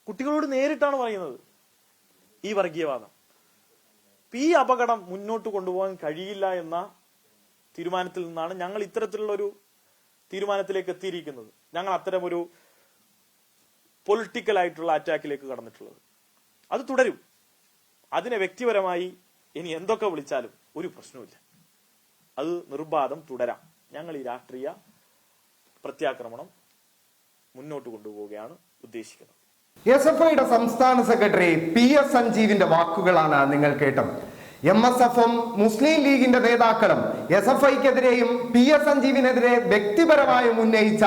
കുട്ടികളോട് നേരിട്ടാണ് പറയുന്നത് ഈ വർഗീയവാദം. ഈ അപകടം മുന്നോട്ട് കൊണ്ടുപോകാൻ കഴിയില്ല എന്ന തീരുമാനത്തിൽ നിന്നാണ് ഞങ്ങൾ ഇത്തരത്തിലുള്ള ഒരു തീരുമാനത്തിലേക്ക് എത്തിയിരിക്കുന്നത്. ഞങ്ങൾ അത്തരം ഒരു പൊളിറ്റിക്കൽ ആയിട്ടുള്ള അറ്റാക്കിലേക്ക് കടന്നിട്ടുള്ളത്. അത് തുടരും. അതിനെ വ്യക്തിപരമായി ഇനി എന്തൊക്കെ വിളിച്ചാലും ഒരു പ്രശ്നവുമില്ല. അത് നിർബാധം തുടരാം. ഞങ്ങൾ ഈ രാഷ്ട്രീയ പ്രത്യാക്രമണം മുന്നോട്ട് കൊണ്ടുപോവുകയാണ് ഉദ്ദേശിക്കുന്നത്. SFIയുടെ സംസ്ഥാന സെക്രട്ടറി PS സഞ്ജീവിന്റെ വാക്കുകളാണ് നിങ്ങൾ കേട്ടത്. MSFും മുസ്ലിം ലീഗിന്റെ നേതാക്കളും SFIക്കെതിരെയും PS സഞ്ജീവിനെതിരെ വ്യക്തിപരമായും ഉന്നയിച്ച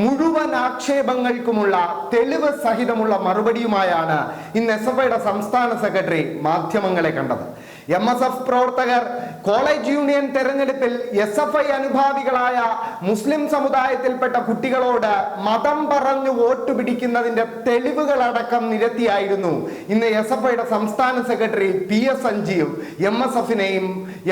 മുഴുവൻ ആക്ഷേപങ്ങൾക്കുമുള്ള തെളിവ് സഹിതമുള്ള മറുപടിയുമായാണ് ഇന്ന് SFIയുടെ സംസ്ഥാന സെക്രട്ടറി മാധ്യമങ്ങളെ കണ്ടത്. MSF പ്രവർത്തകർ കോളേജ് യൂണിയൻ തെരഞ്ഞെടുപ്പിൽ SFI അനുഭാവികളായ മുസ്ലിം സമുദായത്തിൽപ്പെട്ട കുട്ടികളോട് മതം പറഞ്ഞു വോട്ട് പിടിക്കുന്നതിന്റെ തെളിവുകളടക്കം നിരത്തിയായിരുന്നു ഇന്ന് SFIയുടെ സംസ്ഥാന സെക്രട്ടറി PS സഞ്ജീവ്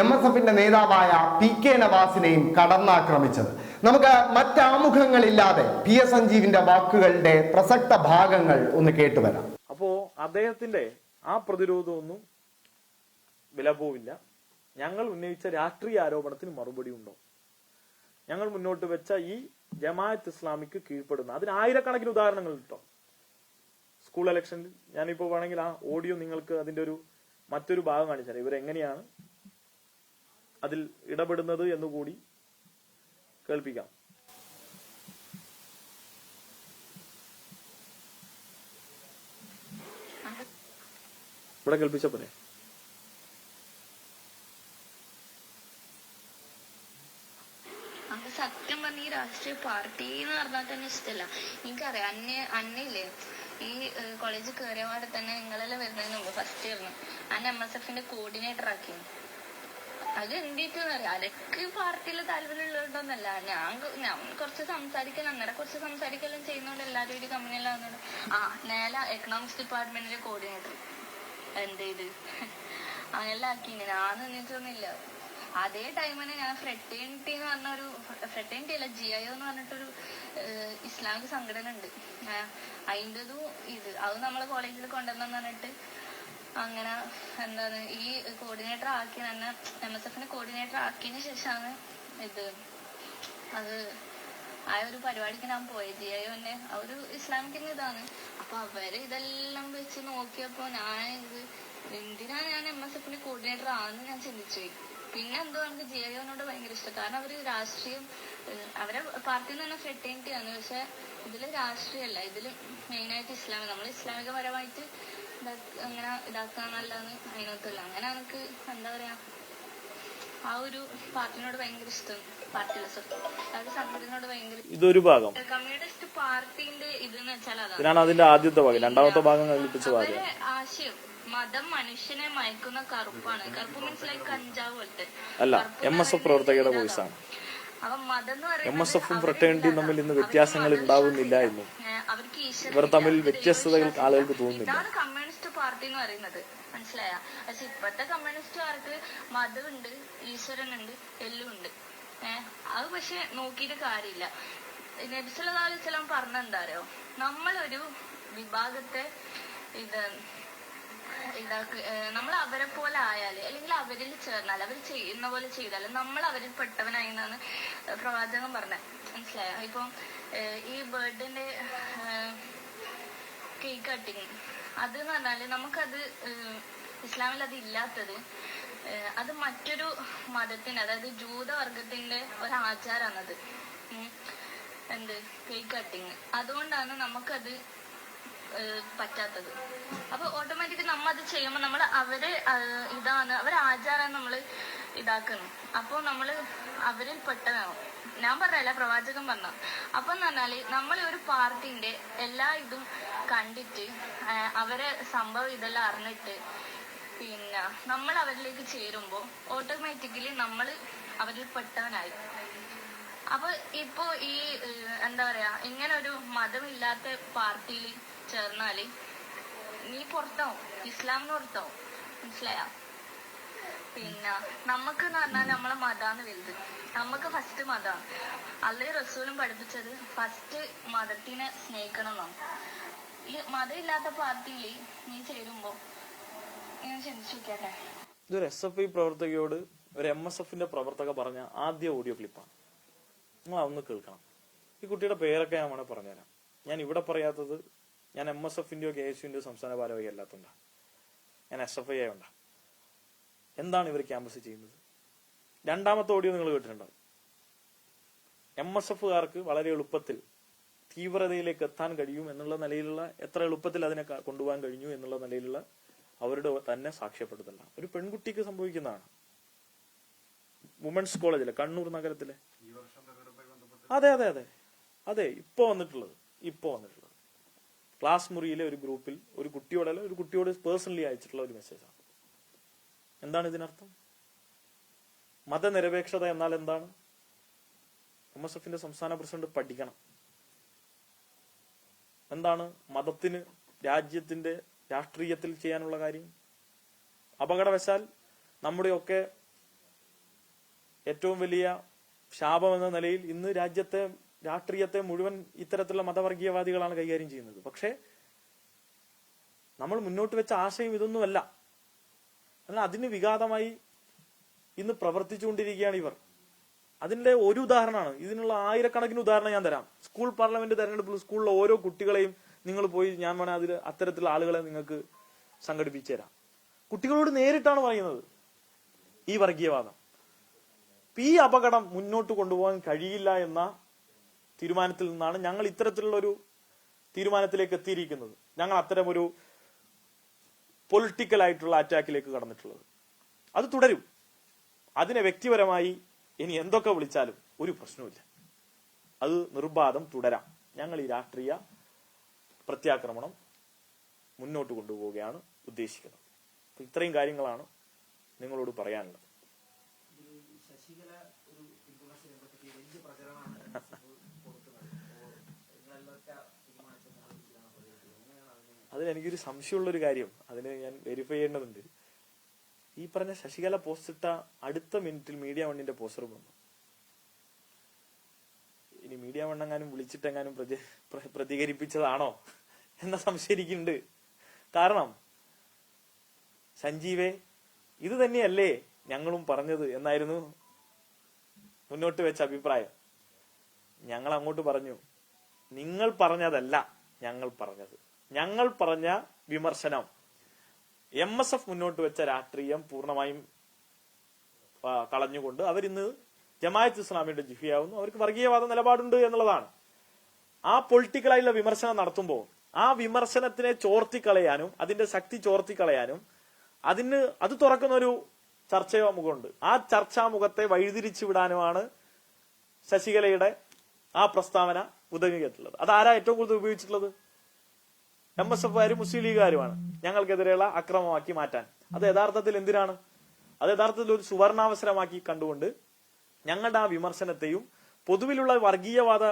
MSFിന്റെ നേതാവായ PK നവാസിനെയും കടന്നാക്രമിച്ചത്. നമുക്ക് മറ്റാമുഖങ്ങളില്ലാതെ PS സഞ്ജീവിന്റെ വാക്കുകളുടെ പ്രസക്ത ഭാഗങ്ങൾ ഒന്ന് കേട്ടുവരാം. അപ്പോ അദ്ദേഹത്തിന്റെ ആ പ്രതിരോധമൊന്നും വില പോവില്ല. ഞങ്ങൾ ഉന്നയിച്ച രാഷ്ട്രീയ ആരോപണത്തിന് മറുപടി ഉണ്ടോ? ഞങ്ങൾ മുന്നോട്ട് വെച്ച ഈ ജമാഅത്ത് ഇസ്ലാമിക്ക് കീഴ്പ്പെടുന്ന അതിന് ആയിരക്കണക്കിന് ഉദാഹരണങ്ങൾ കിട്ടും. സ്കൂൾ ഇലക്ഷനിൽ ഞാനിപ്പോ വേണമെങ്കിൽ ആ ഓഡിയോ നിങ്ങൾക്ക് അതിന്റെ ഒരു മറ്റൊരു ഭാഗം കാണിച്ചാൽ ഇവരെങ്ങനെയാണ് അതിൽ ഇടപെടുന്നത് എന്നുകൂടി കേൾപ്പിക്കാം. ഇവിടെ കേൾപ്പിച്ച പോലെ സത്യം പറഞ്ഞ ഈ രാഷ്ട്രീയ പാർട്ടി എന്ന് പറഞ്ഞാൽ തന്നെ ഇഷ്ടമല്ല. എനിക്കറിയാം അന്നയില്ലേ ഈ കോളേജിൽ കയറിയ പാടെ തന്നെ നിങ്ങളെല്ലാം വരുന്നതിന് മുമ്പ് ഫസ്റ്റ് ഇയറിന് അന്നെ MSFന്റെ കോർഡിനേറ്റർ ആക്കി. അത് എന്തിട്ടെന്നറിയാം, അതൊക്കെ പാർട്ടിയിൽ താല്പര്യമുള്ളതുകൊണ്ടൊന്നല്ല. ഞാൻ കുറച്ച് സംസാരിക്കാൻ അന്നേരം കുറച്ച് സംസാരിക്കെല്ലാം ചെയ്യുന്നോണ്ട് എല്ലാവരും ഒരു കമ്പനിയിലാവുന്നോണ്ട് നേരെ എക്കണോമിക്സ് ഡിപ്പാർട്ട്മെന്റിന്റെ കോർഡിനേറ്റർ എന്ത് ചെയ്ത് അങ്ങനെല്ലാം ആക്കി. ഞാനൊന്നും എന്നിട്ടൊന്നുമില്ല. അതേ ടൈമിന് ഞാൻ ഫ്രെറ്റേണിറ്റി എന്ന് പറഞ്ഞൊരു ഫ്രെറ്റേണിറ്റി അല്ല GIO എന്ന് പറഞ്ഞിട്ടൊരു ഇസ്ലാമിക് സംഘടന ഉണ്ട്. അതിൻ്റെതും അത് നമ്മളെ കോളേജിൽ കൊണ്ടുവന്നെന്ന് പറഞ്ഞിട്ട് അങ്ങനെ എന്താണ് ഈ കോർഡിനേറ്റർ ആക്കി തന്നെ MSFന്റെ കോർഡിനേറ്റർ ആക്കിയതിന് ശേഷമാണ് അത് ആ ഒരു പരിപാടിക്ക് ഞാൻ പോയത്. GIOന്റെ ആ ഒരു ഇസ്ലാമിക്കിന്റെ ഇതാണ്. അപ്പൊ അവര് ഇതെല്ലാം വെച്ച് നോക്കിയപ്പോ എന്തിനാ ഞാൻ MSFന്റെ കോർഡിനേറ്റർ ആണെന്ന് ഞാൻ ചിന്തിച്ചു. പിന്നെ എന്തോ എനിക്ക് GIOനോട് ഭയങ്കര ഇഷ്ടം. കാരണം അവര് രാഷ്ട്രീയം അവരെ പാർട്ടിയിൽ തന്നെ ഫ്രെറ്റേണിറ്റി ആണ്. പക്ഷെ ഇതില് രാഷ്ട്രീയമല്ല, ഇതില് മെയിനായിട്ട് ഇസ്ലാമിക നമ്മൾ ഇസ്ലാമികപരമായിട്ട് അങ്ങനെ ഇതാക്കാന്നല്ലാന്ന് അതിനകത്തല്ല. അങ്ങനെ എനിക്ക് എന്താ പറയാ ആ ഒരു പാർട്ടിനോട് ഭയങ്കര ഇഷ്ടം. പാർട്ടിയിലെ സംഘടനയോട് ഭയങ്കര ഇതൊരു ഭാഗം. കമ്മ്യൂണിസ്റ്റ് പാർട്ടിന്റെ ഇതെന്ന് വെച്ചാൽ അതാണ് അതിന്റെ ആദ്യത്തെ ഭാഗം. രണ്ടാമത്തെ ഭാഗം അവരെ ആശയം മതം മനുഷ്യനെ മയക്കുന്ന കറുപ്പാണ്. കറുപ്പ് മീൻസ് ലൈക്ക് കഞ്ചാവ് പോലത്തെ അല്ല. MSF പ്രവർത്തകരുടെ വോയിസ് ആണ്. അപ്പൊ മതം എന്ന് പറയുന്നത് MSFും ഫ്രട്ടേണിറ്റിയും തമ്മിൽ ഇന്ന് വ്യത്യാസങ്ങൾ ഉണ്ടാവുന്നില്ല എന്നും ഇവർ തമ്മിൽ വ്യത്യസ്തതകൾ ആളുകൾക്ക് തോന്നുന്നില്ല. ഇതാണ് കമ്മ്യൂണിസ്റ്റ് പാർട്ടി എന്ന് പറയുന്നത്. മനസ്സിലായ? പക്ഷെ ഇപ്പത്തെ കമ്മ്യൂണിസ്റ്റുകാർക്ക് മതമുണ്ട്, ഈശ്വരനുണ്ട്, എല്ലാം ഉണ്ട്. അത് പക്ഷെ നോക്കിയിട്ട് കാര്യമില്ല. നബി സല്ലല്ലാഹു അലൈഹി വസല്ലം പറഞ്ഞെന്താ അറിയോ, നമ്മളൊരു വിഭാഗത്തെ നമ്മൾ അവരെ പോലെ ആയാല് അല്ലെങ്കിൽ അവരിൽ ചേർന്നാൽ അവർ ചെയ്യുന്ന പോലെ ചെയ്താല് നമ്മൾ അവരിൽ പെട്ടവനായി എന്നാണ് പ്രവാചകൻ പറഞ്ഞത്. മനസ്സിലായോ? ഇപ്പം ഈ ബർത്ത്ഡേന്റെ കേക്ക് കട്ടിങ് അത് എന്ന് പറഞ്ഞാല് നമുക്കത് ഇസ്ലാമിൽ അത് ഇല്ലാത്തത് അത് മറ്റൊരു മതത്തിന്റെ അതായത് ജൂതവർഗത്തിന്റെ ഒരാചാരാണത്. Cake cutting. അതുകൊണ്ടാണ് നമുക്കത് പറ്റാത്തത്. അപ്പൊ ഓട്ടോമാറ്റിക്കലി നമ്മ അത് ചെയ്യുമ്പോൾ നമ്മൾ അവരെ അവരെ ആചാരം നമ്മള് ഇതാക്കണം. അപ്പൊ നമ്മള് അവരിൽ പെട്ടതാവും. ഞാൻ പറഞ്ഞല്ല, പ്രവാചകൻ പറഞ്ഞ. അപ്പൊ എന്ന് പറഞ്ഞാല് നമ്മൾ ഒരു പാർട്ടിന്റെ എല്ലാ ഇതും കണ്ടിട്ട് അവരെ സംഭവം ഇതെല്ലാം അറിഞ്ഞിട്ട് പിന്നെ നമ്മൾ അവരിലേക്ക് ചേരുമ്പോ ഓട്ടോമാറ്റിക്കലി നമ്മൾ അവരിൽ പെട്ടവനായി. അപ്പൊ ഇപ്പൊ ഈ എന്താ പറയാ ഇങ്ങനെ ഒരു മതമില്ലാത്ത പാർട്ടിയിൽ ചേർന്നാല് നീ പുറത്താവും, ഇസ്ലാമിന് പുറത്താവും. മനസ്സിലായ? പിന്നെ നമുക്ക് എന്ന് പറഞ്ഞാൽ നമ്മളെ മതാന്ന് വലുത്. നമുക്ക് ഫസ്റ്റ് മതമാണ്. അള്ളയും റസൂലും പഠിപ്പിച്ചത് ഫസ്റ്റ് മതത്തിനെ സ്നേഹിക്കണം എന്നാണ്. ഈ മതമില്ലാത്ത പാർട്ടിയിൽ നീ ചേരുമ്പോ ഞാൻ ചിന്തിച്ചു നോക്കിയാട്ടെ. ഇതൊരു SFI പ്രവർത്തകയോട് ഒരു MSFന്റെ പ്രവർത്തക പറഞ്ഞ ആദ്യ ഓഡിയോ ക്ലിപ്പാണ്. നിങ്ങൾ അതൊന്ന് കേൾക്കണം. ഈ കുട്ടിയുടെ പേരൊക്കെ ഞാൻ വേണേ പറഞ്ഞുതരാം. ഞാൻ ഇവിടെ പറയാത്തത് ഞാൻ MSFന്റെയോ KSUവിന്റെയോ സംസ്ഥാന ഭാരവാഹി അല്ലാത്തതുകൊണ്ടാ, ഞാൻ SFI ആയോണ്ടാ. എന്താണ് ഇവർ ക്യാമ്പസ് ചെയ്യുന്നത്? രണ്ടാമത്തെ ഓഡിയോ നിങ്ങൾ കേട്ടിട്ടുണ്ടാവും. MSFകാർക്ക് വളരെ എളുപ്പത്തിൽ തീവ്രതയിലേക്ക് എത്താൻ കഴിയും എന്നുള്ള നിലയിലുള്ള, എത്ര എളുപ്പത്തിൽ അതിനെ കൊണ്ടുപോകാൻ കഴിഞ്ഞു എന്നുള്ള നിലയിലുള്ള അവരുടെ തന്നെ സാക്ഷ്യപ്പെടുത്തല്ല. ഒരു പെൺകുട്ടിക്ക് സംഭവിക്കുന്നതാണ്. വുമൻസ് കോളേജിലെ, കണ്ണൂർ നഗരത്തിലെ, അതെ അതെ അതെ അതെ ഇപ്പൊ വന്നിട്ടുള്ളത് ക്ലാസ് മുറിയിലെ ഒരു ഗ്രൂപ്പിൽ ഒരു കുട്ടിയോട് പേഴ്സണലി അയച്ചിട്ടുള്ള ഒരു മെസ്സേജാണ്. എന്താണ് ഇതിനർത്ഥം? മതനിരപേക്ഷത എന്നാൽ എന്താണ്? MSFന്റെ സംസ്ഥാന പ്രസിഡന്റ് പഠിക്കണം. എന്താണ് മതത്തിന് രാജ്യത്തിന്റെ രാഷ്ട്രീയത്തിൽ ചെയ്യാനുള്ള കാര്യം? അപകടവശാൽ നമ്മുടെയൊക്കെ ഏറ്റവും വലിയ ശാപം എന്ന നിലയിൽ ഇന്ന് രാഷ്ട്രീയത്തെ മുഴുവൻ ഇത്തരത്തിലുള്ള മതവർഗീയവാദികളാണ് കൈകാര്യം ചെയ്യുന്നത്. പക്ഷെ നമ്മൾ മുന്നോട്ട് വെച്ച ആശയം ഇതൊന്നുമല്ല. എന്നാൽ അതിന് വിഘാതമായി ഇന്ന് പ്രവർത്തിച്ചുകൊണ്ടിരിക്കുകയാണ് ഇവർ. അതിന്റെ ഒരു ഉദാഹരണമാണ്. ഇതിനുള്ള ആയിരക്കണക്കിന് ഉദാഹരണം ഞാൻ തരാം. സ്കൂൾ പാർലമെന്റ് തെരഞ്ഞെടുപ്പിൽ സ്കൂളിലെ ഓരോ കുട്ടികളെയും നിങ്ങൾ പോയി, ഞാൻ വേണേ അത്തരത്തിലുള്ള ആളുകളെ നിങ്ങൾക്ക് സംഘടിപ്പിച്ചു തരാം. കുട്ടികളോട് നേരിട്ടാണ് പറയുന്നത് ഈ വർഗീയവാദം. ഈ അപകടം മുന്നോട്ട് കൊണ്ടുപോകാൻ കഴിയില്ല എന്ന തീരുമാനത്തിൽ നിന്നാണ് ഞങ്ങൾ ഇത്തരത്തിലുള്ള ഒരു തീരുമാനത്തിലേക്ക് എത്തിയിരിക്കുന്നത്. ഞങ്ങൾ അത്തരം ഒരു പൊളിറ്റിക്കൽ ആയിട്ടുള്ള അറ്റാക്കിലേക്ക് കടന്നിട്ടുള്ളത്. അത് തുടരും. അതിനെ വ്യക്തിപരമായി ഇനി എന്തൊക്കെ വിളിച്ചാലും ഒരു പ്രശ്നവുമില്ല. അത് നിർബാധം തുടരാം. ഞങ്ങൾ ഈ രാഷ്ട്രീയ പ്രത്യാക്രമണം മുന്നോട്ട് കൊണ്ടുപോവുകയാണ് ഉദ്ദേശിക്കുന്നത്. അപ്പൊ ഇത്രയും കാര്യങ്ങളാണ് നിങ്ങളോട് പറയാനുള്ളത്. അതിനെനിക്കൊരു സംശയമുള്ളൊരു കാര്യം, അതിന് ഞാൻ വെരിഫൈ ചെയ്യേണ്ടതുണ്ട്. ഈ പറഞ്ഞ ശശികല പോസ്റ്റ് ഇട്ട അടുത്ത മിനിറ്റിൽ മീഡിയ വണ്ണിന്റെ പോസ്റ്റർ വന്നു. ഇനി മീഡിയ വണ്ണെങ്ങാനും വിളിച്ചിട്ടെങ്ങാനും പ്രതികരിപ്പിച്ചതാണോ എന്ന സംശയം എനിക്കുണ്ട്. കാരണം സഞ്ജീവേ, ഇത് തന്നെയല്ലേ ഞങ്ങളും പറഞ്ഞത് എന്നായിരുന്നു മുന്നോട്ട് വെച്ച അഭിപ്രായം. ഞങ്ങൾ അങ്ങോട്ട് പറഞ്ഞു, നിങ്ങൾ പറഞ്ഞതല്ല ഞങ്ങൾ പറഞ്ഞത്. ഞങ്ങൾ പറഞ്ഞ വിമർശനം MSF മുന്നോട്ട് വെച്ച രാഷ്ട്രീയം പൂർണ്ണമായും കളഞ്ഞുകൊണ്ട് അവരിന്ന് ജമാഅത്ത് ഇസ്ലാമിയുടെ ജിഫിയാവുന്നു. അവർക്ക് വർഗീയവാദ നിലപാടുണ്ട് എന്നുള്ളതാണ്. ആ പൊളിറ്റിക്കലായുള്ള വിമർശനം നടത്തുമ്പോൾ ആ വിമർശനത്തിനെ ചോർത്തിക്കളയാനും അതിന്റെ ശക്തി ചോർത്തിക്കളയാനും അത് തുറക്കുന്ന ഒരു ചർച്ചാമുഖമുണ്ട്. ആ ചർച്ചാമുഖത്തെ വഴിതിരിച്ചു വിടാനുമാണ് ശശികലയുടെ ആ പ്രസ്താവന ഉദവിയിട്ടുള്ളത്. അതാരാ ഏറ്റവും കൂടുതൽ ഉപയോഗിച്ചിട്ടുള്ളത്? MSFകാരും മുസ്ലിം ലീഗുകാരുമാണ്. ഞങ്ങൾക്കെതിരെയുള്ള അക്രമമാക്കി മാറ്റാൻ. അത് യഥാർത്ഥത്തിൽ എന്തിനാണ്? അത് യഥാർത്ഥത്തിൽ ഒരു സുവർണാവസരമാക്കി കണ്ടുകൊണ്ട് ഞങ്ങളുടെ ആ വിമർശനത്തെയും പൊതുവിലുള്ള വർഗീയവാദ,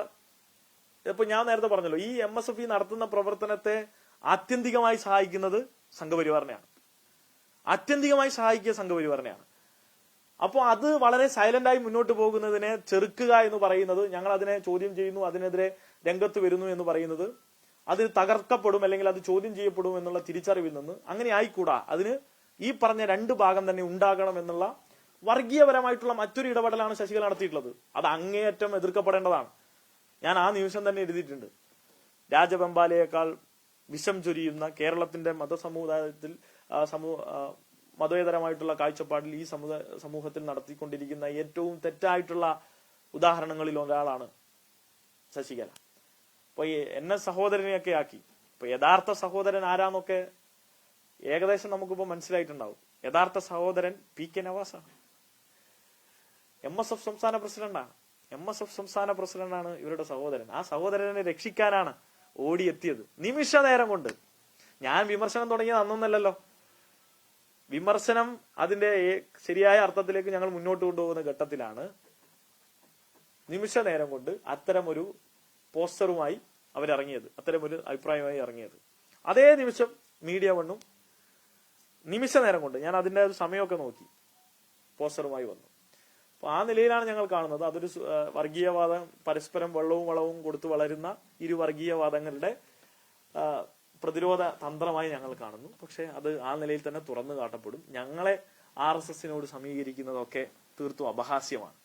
ഇപ്പൊ ഞാൻ നേരത്തെ പറഞ്ഞല്ലോ, ഈ MSF നടത്തുന്ന പ്രവർത്തനത്തെ ആത്യന്തികമായി സഹായിക്കുന്നത് സംഘപരിവാറിനെയാണ്. ആത്യന്തികമായി സഹായിക്കുക സംഘപരിവാറിനെയാണ്. അപ്പോൾ അത് വളരെ സൈലന്റായി മുന്നോട്ട് പോകുന്നതിനെ ചെറുക്കുക എന്ന് പറയുന്നത്, ഞങ്ങൾ അതിനെ ചോദ്യം ചെയ്യുന്നു, അതിനെതിരെ രംഗത്ത് വരുന്നു എന്ന് പറയുന്നത്, അത് തകർക്കപ്പെടും അല്ലെങ്കിൽ അത് ചോദ്യം ചെയ്യപ്പെടും എന്നുള്ള തിരിച്ചറിവിൽ നിന്ന് അങ്ങനെ ആയിക്കൂടാ. അതിന് ഈ പറഞ്ഞ രണ്ട് ഭാഗം തന്നെ ഉണ്ടാകണം എന്നുള്ള വർഗീയപരമായിട്ടുള്ള മറ്റൊരു ഇടപെടലാണ് ശശികല നടത്തിയിട്ടുള്ളത്. അത് അങ്ങേയറ്റം എതിർക്കപ്പെടേണ്ടതാണ്. ഞാൻ ആ നിമിഷം തന്നെ എഴുതിയിട്ടുണ്ട്. രാജവെമ്പാലയേക്കാൾ വിഷം ചൊരിയുന്ന കേരളത്തിന്റെ മതസമുദായത്തിൽ മതേതരമായിട്ടുള്ള കാഴ്ചപ്പാടിൽ ഈ സമൂഹത്തിൽ നടത്തിക്കൊണ്ടിരിക്കുന്ന ഏറ്റവും തെറ്റായിട്ടുള്ള ഉദാഹരണങ്ങളിൽ ഒരാളാണ് ശശികല. അപ്പൊ എന്നെ സഹോദരനെയൊക്കെ ആക്കി. ഇപ്പൊ യഥാർത്ഥ സഹോദരൻ ആരാന്നൊക്കെ ഏകദേശം നമുക്കിപ്പോ മനസ്സിലായിട്ടുണ്ടാവും. യഥാർത്ഥ സഹോദരൻ PK നവാസാണ്. MSF സംസ്ഥാന പ്രസിഡന്റാണ്. MSF സംസ്ഥാന പ്രസിഡന്റാണ് ഇവരുടെ സഹോദരൻ. ആ സഹോദരനെ രക്ഷിക്കാനാണ് ഓടിയെത്തിയത് നിമിഷ നേരം കൊണ്ട്. ഞാൻ വിമർശനം തുടങ്ങിയത് അന്നൊന്നല്ലല്ലോ. വിമർശനം അതിന്റെ ശരിയായ അർത്ഥത്തിലേക്ക് ഞങ്ങൾ മുന്നോട്ട് കൊണ്ടുപോകുന്ന ഘട്ടത്തിലാണ് നിമിഷ നേരം കൊണ്ട് അത്തരമൊരു പോസ്റ്ററുമായി അവരിറങ്ങിയത്, അത്തരമൊരു അഭിപ്രായമായി ഇറങ്ങിയത്. അതേ നിമിഷം മീഡിയ വണ്ണും നിമിഷ നേരം കൊണ്ട്, ഞാൻ അതിന്റെ ഒരു സമയമൊക്കെ നോക്കി, പോസ്റ്ററുമായി വന്നു. അപ്പൊ ആ നിലയിലാണ് ഞങ്ങൾ കാണുന്നത്. അതൊരു വർഗീയവാദം, പരസ്പരം വെള്ളവും വളവും കൊടുത്തു വളരുന്ന ഇരു വർഗീയവാദങ്ങളുടെ പ്രതിരോധ തന്ത്രമായി ഞങ്ങൾ കാണുന്നു. പക്ഷെ അത് ആ നിലയിൽ തന്നെ തുറന്നു കാട്ടപ്പെടും. ഞങ്ങളെ RSSനോട് സമീകരിക്കുന്നതൊക്കെ തീർത്തും അപഹാസ്യമാണ്.